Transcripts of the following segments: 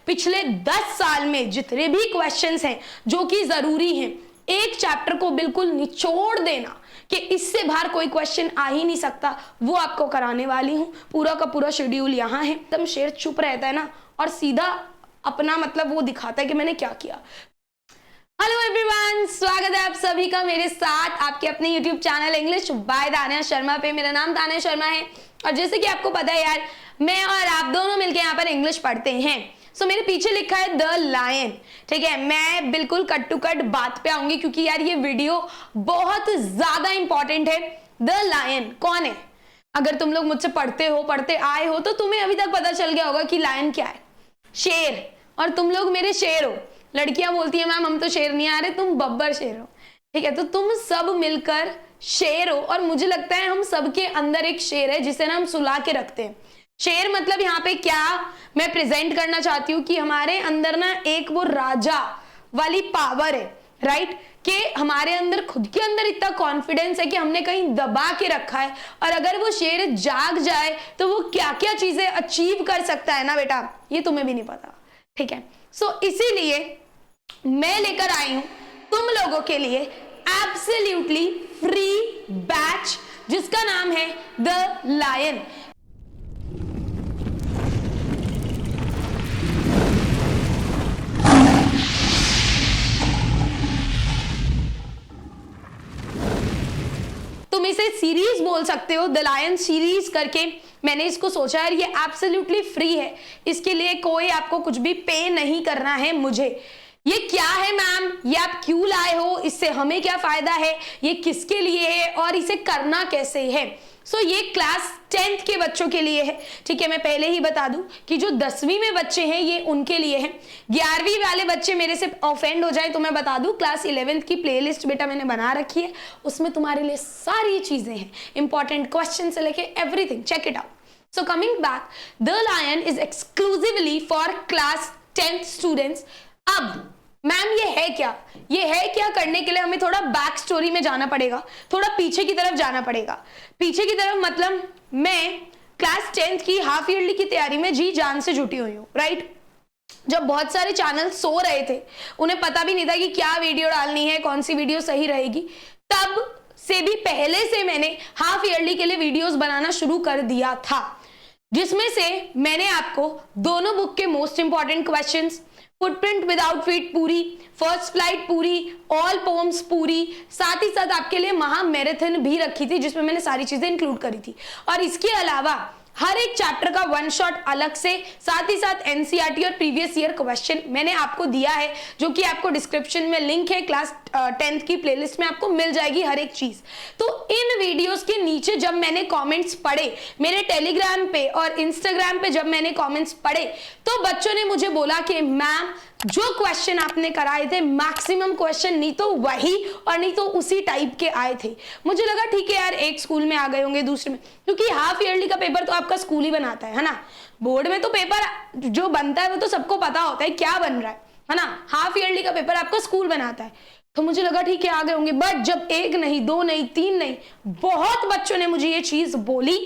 पिछले 10 साल में जितने भी क्वेश्चंस हैं जो कि जरूरी हैं, एक चैप्टर को बिल्कुल निचोड़ देना कि इससे बाहर कोई क्वेश्चन आ ही नहीं सकता, वो आपको कराने वाली हूं। पूरा का पूरा शेड्यूल यहाँ है। एकदम शेर चुप रहता है ना और सीधा अपना मतलब वो दिखाता है कि मैंने क्या किया। हेलो एवरीवन, स्वागत है आप सभी का मेरे साथ आपके अपने YouTube channel English by Tanya Sharma पे। मेरा नाम तान्या शर्मा है और जैसे कि आपको पता है यार, मैं और आप दोनों मिलकर यहाँ पर इंग्लिश पढ़ते हैं। सो मेरे पीछे लिखा है द लायन, ठीक है। मैं बिल्कुल कट टू कट बात पे आऊंगी क्योंकि यार ये वीडियो बहुत ज्यादा इंपॉर्टेंट है। द लायन कौन है? अगर तुम लोग मुझसे पढ़ते आए हो तो तुम्हें अभी तक पता चल गया होगा कि लायन क्या है, शेर। और तुम लोग मेरे शेर हो। लड़कियां बोलती है मैम हम तो शेर नहीं आ रहे, तुम बब्बर शेर हो, ठीक है। तो तुम सब मिलकर शेर हो और मुझे लगता है हम सबके अंदर एक शेर है जिसे ना हम सुला के रखते हैं। शेर मतलब यहाँ पे क्या मैं प्रेजेंट करना चाहती हूँ कि हमारे अंदर ना एक वो राजा वाली पावर है, राइट, कि हमारे अंदर खुद के अंदर इतना कॉन्फिडेंस है कि हमने कहीं दबा के रखा है और अगर वो शेर जाग जाए तो वो क्या क्या चीजें अचीव कर सकता है ना बेटा, ये तुम्हें भी नहीं पता, ठीक है। सो इसीलिए मैं लेकर आई हूं तुम लोगों के लिए एब्सोल्युटली फ्री बैच जिसका नाम है द लायन। तुम इसे सीरीज बोल सकते हो, द लायन सीरीज करके मैंने इसको सोचा है। ये एब्सोल्युटली फ्री है, इसके लिए कोई आपको कुछ भी पे नहीं करना है मुझे। ये क्या है मैम, ये आप क्यों लाए हो, इससे हमें क्या फायदा है, ये किसके लिए है और इसे करना कैसे है। सो ये क्लास 10th के बच्चों के लिए है, ठीक है। मैं पहले ही बता दूं कि जो 10वीं में बच्चे हैं ये उनके लिए है। 11वीं वाले बच्चे मेरे से ऑफेंड हो जाए तो मैं बता दूं क्लास 11th की प्लेलिस्ट बेटा मैंने बना रखी है, उसमें तुम्हारे लिए सारी चीजें हैं, इंपॉर्टेंट क्वेश्चन से लेके everything, check it out. So coming back, the lion is exclusively for class 10th students. अब मैम ये है क्या, ये है क्या करने के लिए हमें थोड़ा बैक स्टोरी में जाना पड़ेगा, थोड़ा पीछे की तरफ जाना पड़ेगा। पीछे की तरफ मतलब मैं क्लास 10th की हाफ ईयरली की तैयारी में जी जान से जुटी हुई हूँ, राइट। जब बहुत सारे चैनल सो रहे थे, उन्हें पता भी नहीं था कि क्या वीडियो डालनी है, कौन सी वीडियो सही रहेगी, तब से भी पहले से मैंने हाफ ईयरली के लिए वीडियोस बनाना शुरू कर दिया था, जिसमें से मैंने आपको दोनों बुक के most important questions, footprint without feet पूरी, फर्स्ट फ्लाइट पूरी, ऑल पोम्स पूरी, साथ ही साथ आपके लिए महा मैराथन भी रखी थी जिसमें मैंने सारी चीजें इंक्लूड करी थी। और इसके अलावा हर एक चैप्टर का वन शॉट अलग से, साथ ही साथ एनसीईआरटी और प्रीवियस ईयर क्वेश्चन मैंने आपको दिया है, जो कि आपको डिस्क्रिप्शन में लिंक है, क्लास 10th की प्लेलिस्ट में आपको मिल जाएगी हर एक चीज। तो इन वीडियोस के नीचे जब मैंने कमेंट्स पढ़े, मेरे टेलीग्राम पे और इंस्टाग्राम पे जब मैंने कमेंट्स पढ़े, तो बच्चों ने मुझे बोला कि मैम जो क्वेश्चन आपने कराए थे मैक्सिमम क्वेश्चन नहीं तो वही और नहीं तो उसी टाइप के आए थे। मुझे लगा ठीक है यार, एक स्कूल में आ गए होंगे, दूसरे में, क्योंकि हाफ ईयरली का पेपर तो आपका स्कूल ही बनाता है ना। बोर्ड में तो पेपर जो बनता है वो तो सबको पता होता है क्या बन रहा है ना। हाफ ईयरली का पेपर आपका स्कूल बनाता है, तो मुझे लगा ठीक है आ गए होंगे। बट जब एक नहीं, दो नहीं, तीन नहीं, बहुत बच्चों ने मुझे ये चीज बोली,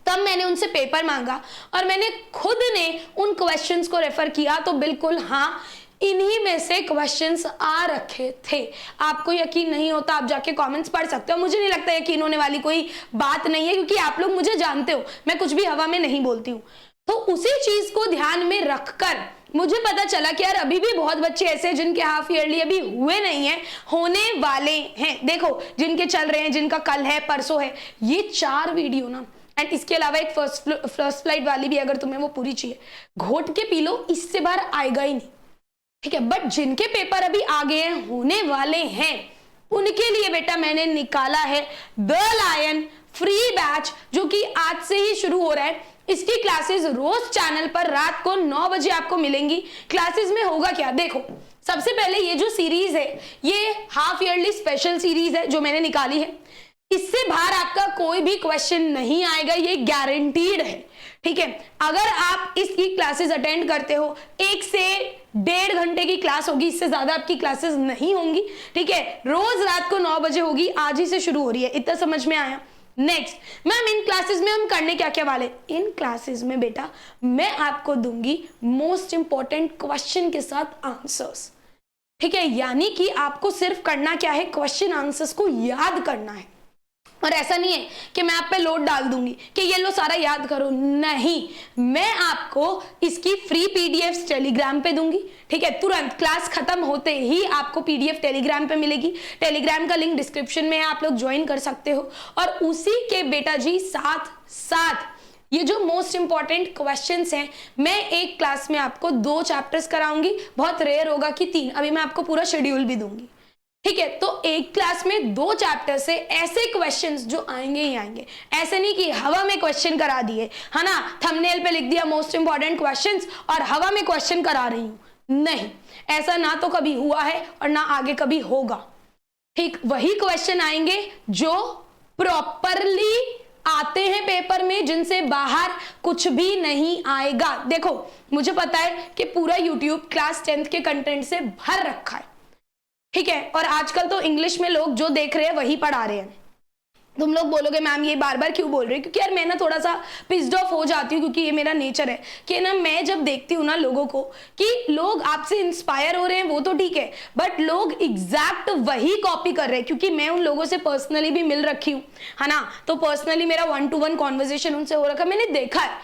तब मैंने उनसे पेपर मांगा और मैंने खुद ने उन क्वेश्चंस को रेफर किया, तो बिल्कुल हाँ, इन्हीं में से क्वेश्चंस आ रखे थे। आपको यकीन नहीं होता आप जाके कमेंट्स पढ़ सकते हो। मुझे नहीं लगता यकीन होने वाली कोई बात नहीं है, क्योंकि आप लोग मुझे जानते हो, मैं कुछ भी हवा में नहीं बोलती हूँ। तो उसी चीज को ध्यान में रखकर मुझे पता चला कि यार अभी भी बहुत बच्चे ऐसे हैं जिनके हाफ ईयरली अभी हुए नहीं है, होने वाले हैं। देखो जिनके चल रहे हैं, जिनका कल है, परसों है, ये 4 वीडियो ना, एंड इसके अलावा एक फर्स्ट फ्लाइट वाली भी, अगर तुम्हें वो पूरी चाहिए, घोट के पी लो, इससे बाहर आएगा ही नहीं, ठीक है। बट जिनके पेपर अभी आगे हैं, होने वाले हैं, उनके लिए बेटा मैंने निकाला है द लायन फ्री बैच, जो कि आज से ही शुरू हो रहा है। इसकी क्लासेस रोज चैनल पर रात को 9 बजे आपको मिलेंगी। क्लासेस में होगा क्या, देखो सबसे पहले ये जो सीरीज है ये हाफ ईयरली स्पेशल सीरीज है जो मैंने निकाली है। इससे बाहर आपका कोई भी क्वेश्चन नहीं आएगा, ये गारंटीड है, ठीक है। अगर आप इसकी क्लासेस अटेंड करते हो, 1 से 1.5 घंटे की क्लास होगी, इससे ज्यादा आपकी क्लासेस नहीं होंगी, ठीक है। रोज रात को 9 बजे होगी, आज ही से शुरू हो रही है, इतना समझ में आया। नेक्स्ट मैम इन क्लासेस में हम करने क्या क्या वाले? इन क्लासेस में बेटा मैं आपको दूंगी मोस्ट इंपॉर्टेंट क्वेश्चन के साथ आंसर्स, ठीक है। यानी कि आपको सिर्फ करना क्या है, क्वेश्चन आंसर्स को याद करना है। और ऐसा नहीं है कि मैं आप पे लोड डाल दूंगी कि ये लो सारा याद करो, नहीं, मैं आपको इसकी फ्री पीडीएफ टेलीग्राम पे दूंगी, ठीक है। तुरंत क्लास खत्म होते ही आपको पीडीएफ टेलीग्राम पे मिलेगी। टेलीग्राम का लिंक डिस्क्रिप्शन में है, आप लोग ज्वाइन कर सकते हो। और उसी के बेटा जी साथ साथ ये जो मोस्ट इंपॉर्टेंट क्वेश्चंस हैं, मैं एक क्लास में आपको 2 चैप्टर्स कराऊंगी, बहुत रेयर होगा कि 3, अभी मैं आपको पूरा शेड्यूल भी दूंगी, ठीक है। तो एक क्लास में 2 चैप्टर से ऐसे क्वेश्चंस जो आएंगे ही आएंगे, ऐसे नहीं कि हवा में क्वेश्चन करा दिए, है ना, थंबनेल पे लिख दिया मोस्ट इंपॉर्टेंट क्वेश्चंस और हवा में क्वेश्चन करा रही हूं, नहीं, ऐसा ना तो कभी हुआ है और ना आगे कभी होगा, ठीक। वही क्वेश्चन आएंगे जो प्रॉपरली आते हैं पेपर में, जिनसे बाहर कुछ भी नहीं आएगा। देखो मुझे पता है कि पूरा यूट्यूब क्लास 10th के कंटेंट से भर रखा है, ठीक है, और आजकल तो इंग्लिश में लोग जो देख रहे हैं वही पढ़ा रहे हैं। तुम लोग बोलोगे मैम ये बार बार क्यों बोल रहे हो? क्योंकि यार मैं ना थोड़ा सा पिस्ड ऑफ हो जाती हूँ, क्योंकि ये मेरा नेचर है कि ना मैं जब देखती हूँ ना लोगों को कि लोग आपसे इंस्पायर हो रहे हैं, वो तो ठीक है, बट लोग एग्जैक्ट वही कॉपी कर रहे हैं। क्योंकि मैं उन लोगों से पर्सनली भी मिल रखी हूँ, है ना, तो पर्सनली मेरा 1-to-1 कॉन्वर्जेशन उनसे हो रखा है, मैंने देखा है।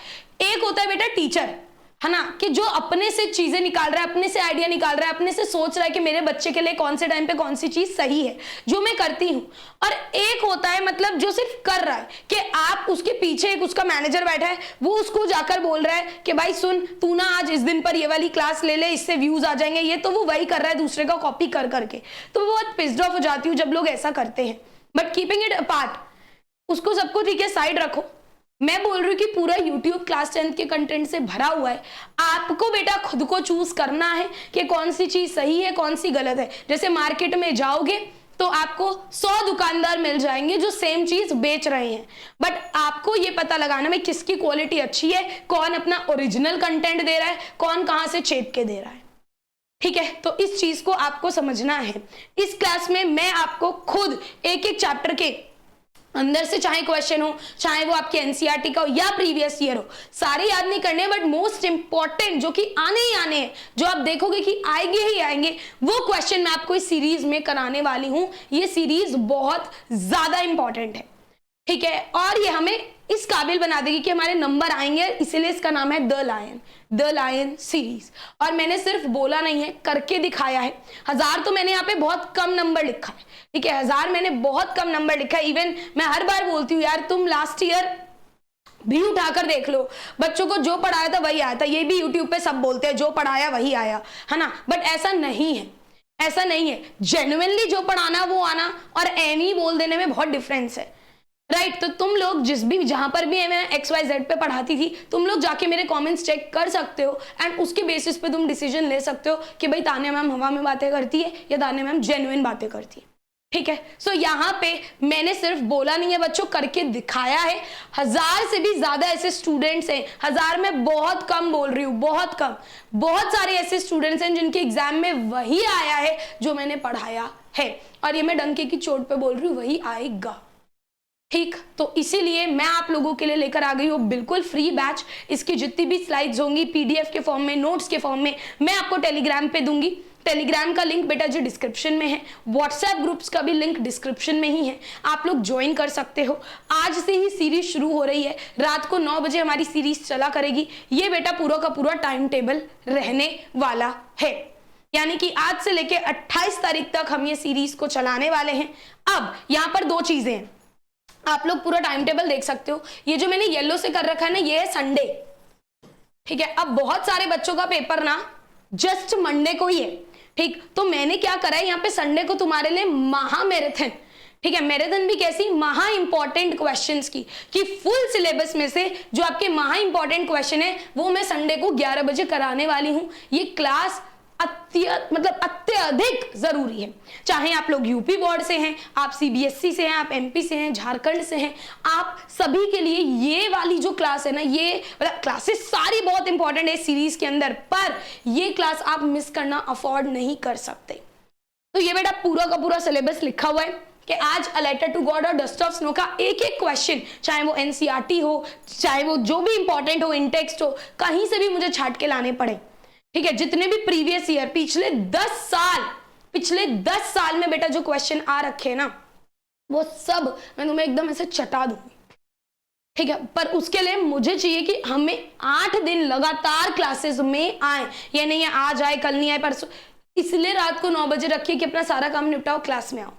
एक होता है बेटा टीचर, है ना, कि जो अपने से चीजें निकाल रहा है, अपने से आइडिया निकाल रहा है, अपने से सोच रहा है कि मेरे बच्चे के लिए कौन से टाइम पे कौन सी चीज सही है जो मैं करती हूं। और एक होता है मतलब जो सिर्फ कर रहा है कि आप उसके पीछे एक उसका मैनेजर बैठा है, वो उसको जाकर बोल रहा है कि भाई सुन तू ना आज इस दिन पर ये वाली क्लास ले ले, इससे व्यूज आ जाएंगे, ये तो वो वही कर रहा है दूसरे का कॉपी कर करके। तो बहुत पिस्ड ऑफ हो जाती हूँ जब लोग ऐसा करते हैं। बट कीपिंग इट अपार्ट, उसको सबको ठीक है साइड रखो, मैं बोल रही हूँ कि पूरा YouTube क्लास 10th के कंटेंट से भरा हुआ है। आपको बेटा खुद को चूज करना है कि कौन सी चीज सही है कौन सी गलत है। जैसे मार्केट में जाओगे तो आपको 100 दुकानदार मिल जाएंगे जो सेम चीज बेच रहे हैं, बट आपको ये पता लगाना है किसकी क्वालिटी अच्छी है, कौन अपना ओरिजिनल कंटेंट दे रहा है, कौन कहां से छेप के दे रहा है, ठीक है। तो इस चीज को आपको समझना है। इस क्लास में मैं आपको खुद एक एक चैप्टर के अंदर से चाहे क्वेश्चन हो, चाहे वो आपके एनसीईआरटी का हो या प्रीवियस ईयर हो, सारे याद नहीं करने, बट मोस्ट इंपॉर्टेंट जो कि आने ही आने हैं, जो आप देखोगे कि आएंगे ही आएंगे, वो क्वेश्चन मैं आपको इस सीरीज में कराने वाली हूं। ये सीरीज बहुत ज्यादा इंपॉर्टेंट है, ठीक है, और ये हमें इस काबिल बना देगी कि हमारे नंबर आएंगे, इसीलिए इसका नाम है द लायन सीरीज। और मैंने सिर्फ बोला नहीं है, करके दिखाया है। 1000 तो मैंने यहाँ पे बहुत कम नंबर लिखा है, ठीक है, 1000 मैंने बहुत कम नंबर लिखा है। इवन मैं हर बार बोलती हूँ यार तुम लास्ट ईयर भी उठाकर देख लो, बच्चों को जो पढ़ाया था वही आया था। ये भी यूट्यूब पे सब बोलते हैं जो पढ़ाया वही आया, है ना, बट ऐसा नहीं है, ऐसा नहीं है। जेन्युइनली जो पढ़ाना वो आना और एमी बोल देने में बहुत डिफरेंस है, राइट। तो तुम लोग जिस भी जहां पर भी मैं XYZ पे पढ़ाती थी, तुम लोग जाके मेरे कमेंट्स चेक कर सकते हो एंड उसके बेसिस पे तुम डिसीजन ले सकते हो कि भाई तान्या मैम हवा में बातें करती है या तान्या मैम जेन्युइन बातें करती है, ठीक है। सो यहाँ पे मैंने सिर्फ बोला नहीं है बच्चों, करके दिखाया है। 1000 से भी ज्यादा ऐसे स्टूडेंट्स हैं, 1000 में बहुत कम बोल रही हूँ, बहुत कम, बहुत सारे ऐसे स्टूडेंट्स हैं जिनके एग्जाम में वही आया है जो मैंने पढ़ाया है, और ये मैं डंके की चोट पे बोल रही हूँ, वही आएगा, ठीक। तो इसीलिए मैं आप लोगों के लिए लेकर आ गई हूँ बिल्कुल फ्री बैच। इसकी जितनी भी स्लाइड्स होंगी PDF के फॉर्म में, नोट्स के फॉर्म में, मैं आपको टेलीग्राम पे दूंगी। टेलीग्राम का लिंक बेटा जी डिस्क्रिप्शन में है, व्हाट्सएप ग्रुप्स का भी लिंक डिस्क्रिप्शन में ही है, आप लोग ज्वाइन कर सकते हो। आज से ही सीरीज शुरू हो रही है, रात को 9 बजे हमारी सीरीज चला करेगी। ये बेटा पूरा का पूरा टाइम टेबल रहने वाला है, यानी कि आज से लेके 28 तारीख तक हम ये सीरीज को चलाने वाले हैं। अब यहाँ पर 2 चीजें हैं, आप लोग पूरा टाइम टेबल देख सकते हो। ये जो मैंने येलो से कर रखा है ना, ये है संडे, ठीक है। अब बहुत सारे बच्चों का पेपर ना जस्ट मंडे को ही है, ठीक। तो मैंने क्या करा है, यहाँ पे संडे को तुम्हारे लिए महा मैराथन, ठीक है, मैराथन भी कैसी, महा इंपॉर्टेंट क्वेश्चंस की, कि फुल सिलेबस में से जो आपके महा इंपॉर्टेंट क्वेश्चन है वो मैं संडे को 11 बजे कराने वाली हूँ। ये क्लास अत्यधिक जरूरी है, चाहे आप लोग यूपी बोर्ड से हैं, आप CBSE से हैं, आप MP से हैं, झारखंड से हैं, आप सभी के लिए ये वाली जो क्लास है ना, ये मतलब क्लासेस सारी बहुत इंपॉर्टेंट है सीरीज के अंदर, पर ये क्लास आप मिस करना अफोर्ड नहीं कर सकते। तो ये बेटा पूरा का पूरा सिलेबस लिखा हुआ है, कि आज अ लेटर टू गॉड और डस्ट ऑफ स्नो का एक एक क्वेश्चन, चाहे वो एनसीईआरटी हो, चाहे वो जो भी इंपॉर्टेंट हो, इन टेक्स्ट हो, कहीं से भी मुझे छाट के लाने पड़े, ठीक है। जितने भी प्रीवियस ईयर, पिछले 10 साल में बेटा जो क्वेश्चन आ रखे हैं ना, वो सब मैं तुम्हें एकदम ऐसे चटा दूंगी, ठीक है। पर उसके लिए मुझे चाहिए कि हमें 8 दिन लगातार क्लासेस में आए, ये नहीं है आज आए कल नहीं आए परसों। इसलिए रात को 9 बजे रखिए कि अपना सारा काम निपटाओ, क्लास में आओ।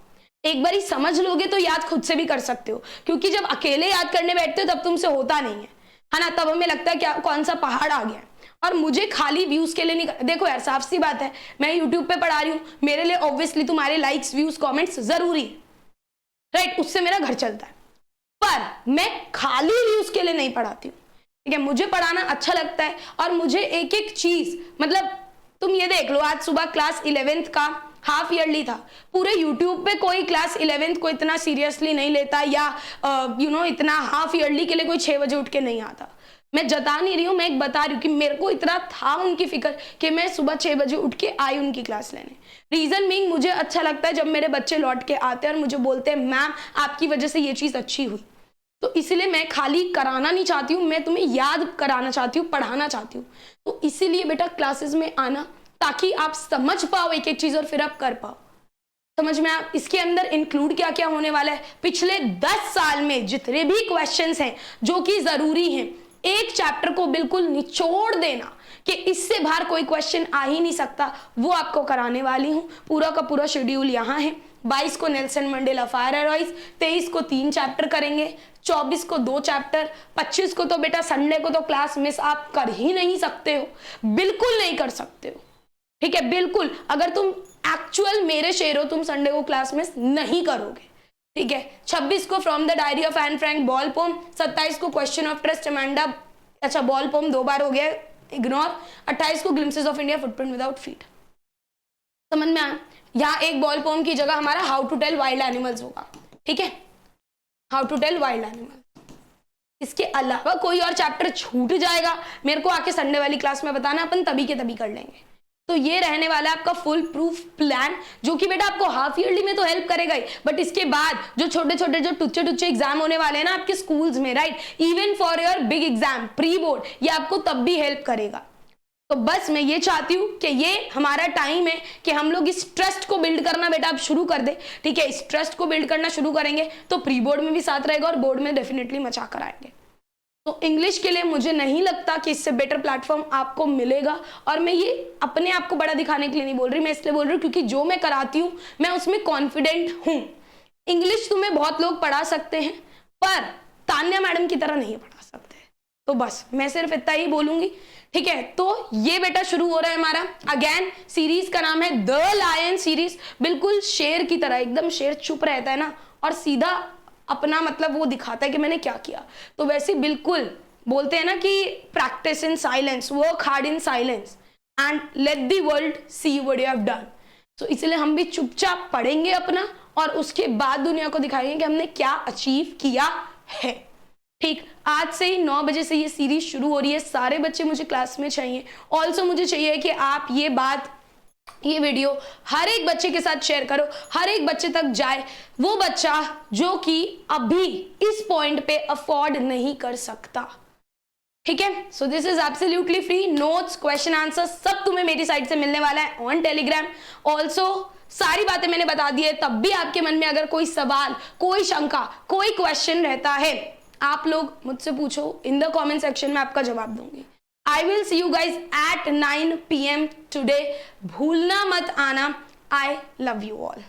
एक बार ही समझ लोगे तो याद खुद से भी कर सकते हो, क्योंकि जब अकेले याद करने बैठते हो तब तुमसे होता नहीं है ना, तब हमें लगता है क्या कौन सा पहाड़ आ गया। और मुझे खाली व्यूज के लिए नहीं, देखो यार साफ सी बात है, मैं यूट्यूब पे पढ़ा रही हूँ, मेरे लिए ऑब्वियसली तुम्हारे लाइक्स व्यूज कमेंट्स जरूरी है, राइट, उससे मेरा घर चलता है। पर मैं खाली व्यूज के लिए नहीं पढ़ाती हूँ, ठीक है। मुझे पढ़ाना अच्छा लगता है और मुझे एक एक चीज, मतलब तुम ये देख लो, आज सुबह क्लास 11th का हाफ ईयरली था, पूरे यूट्यूब पे कोई क्लास 11th को इतना सीरियसली नहीं लेता, या इतना हाफ ईयरली के लिए कोई 6 बजे उठ के नहीं आता। मैं जता नहीं रही हूँ, मैं एक बता रही हूँ कि मेरे को इतना था उनकी फिक्र कि मैं सुबह 6 बजे उठ के आई उनकी क्लास लेने। रीजन मीइंग मुझे अच्छा लगता है जब मेरे बच्चे लौट के आते हैं और मुझे बोलते हैं मैम आपकी वजह से ये चीज अच्छी हुई। तो इसलिए मैं खाली कराना नहीं चाहती हूँ, मैं तुम्हें याद कराना चाहती हूँ, पढ़ाना चाहती हूँ। तो इसीलिए बेटा क्लासेस में आना, ताकि आप समझ पाओ एक एक चीज और फिर आप कर पाओ। समझ में आप इसके अंदर इंक्लूड क्या क्या होने वाला है, पिछले 10 साल में जितने भी क्वेश्चंस हैं जो कि जरूरी हैं, एक चैप्टर को बिल्कुल निचोड़ देना कि इससे बाहर कोई क्वेश्चन आ ही नहीं सकता, वो आपको कराने वाली हूं। पूरा का पूरा शेड्यूल यहाँ है। 22 को नेल्सन मंडेला फायर एरोइज, 23 को 3 चैप्टर करेंगे, 24 को 2 चैप्टर, 25 को तो बेटा संडे को तो क्लास मिस आप कर ही नहीं सकते हो, बिल्कुल नहीं कर सकते हो, ठीक है, बिल्कुल। अगर तुम एक्चुअल मेरे शेर हो, तुम संडे को क्लास मिस नहीं करोगे, ठीक है। 26 को from the diary of Anne Frank ball poem, 27 को क्वेश्चन ऑफ ट्रस्ट अमेंडा, अच्छा बॉल पोम 2 बार हो गया, इग्नोर। 28 को glimpses of India footprint without feet. समझ में आया? यहाँ एक बॉल पोम की जगह हमारा how to tell wild animals होगा, ठीक है, how to tell wild animals. इसके अलावा कोई और चैप्टर छूट जाएगा, मेरे को आके संडे वाली क्लास में बताना, अपन तभी के तभी कर लेंगे। तो ये रहने वाला है आपका फुल प्रूफ प्लान, जो कि बेटा आपको हाफ ईयरली में तो हेल्प करेगा ही, बट इसके बाद जो छोटे छोटे जो टुच्चे एग्जाम होने वाले हैं ना आपके स्कूल्स में, right, even for your big exam pre board, ये आपको तब भी हेल्प करेगा। तो बस मैं ये चाहती हूँ कि ये हमारा टाइम है कि हम लोग इस ट्रस्ट को बिल्ड करना बेटा आप शुरू कर दे, ठीक है। इस ट्रस्ट को बिल्ड करना शुरू करेंगे तो प्री बोर्ड में भी साथ रहेगा और बोर्ड में डेफिनेटली मचा कर आएंगे। तो इंग्लिश के लिए मुझे नहीं लगता कि इससे बेटर प्लेटफॉर्म आपको मिलेगा, और मैं ये अपने आप को बड़ा दिखाने के लिए नहीं बोल रही, मैं इसलिए बोल रही हूँ क्योंकि जो मैं कराती हूँ मैं उसमें कॉन्फिडेंट हूँ। इंग्लिश तुम्हें बहुत लोग पढ़ा सकते हैं पर तान्या मैडम की तरह नहीं पढ़ा सकते, तो बस मैं सिर्फ इतना ही बोलूंगी, ठीक है। तो ये बेटा शुरू हो रहा है हमारा, अगेन सीरीज का नाम है द लायन सीरीज। बिल्कुल शेर की तरह, एकदम शेर चुप रहता है ना और सीधा अपना मतलब वो दिखाता है कि मैंने क्या किया, तो वैसे बिल्कुल बोलते हैं ना कि practice in silence, work hard in silence and let the world see what you have done. तो इसलिए हम भी चुपचाप पढ़ेंगे अपना और उसके बाद दुनिया को दिखाएंगे कि हमने क्या अचीव किया है, ठीक। आज से ही 9 बजे से ये सीरीज शुरू हो रही है, सारे बच्चे मुझे क्लास में चाहिए। ऑल्सो मुझे चाहिए कि आप ये वीडियो हर एक बच्चे के साथ शेयर करो, हर एक बच्चे तक जाए, वो बच्चा जो कि अभी इस पॉइंट पे अफोर्ड नहीं कर सकता, ठीक है। So this is absolutely free, notes question answer सब तुम्हें मेरी साइड से मिलने वाला है ऑन टेलीग्राम। ऑल्सो सारी बातें मैंने बता दी है, तब भी आपके मन में अगर कोई सवाल, कोई शंका, कोई क्वेश्चन रहता है, आप लोग मुझसे पूछो, इन द कमेंट सेक्शन में आपका जवाब दूंगी। I will see you guys at 9 PM today. भूलना मत आना। I love you all.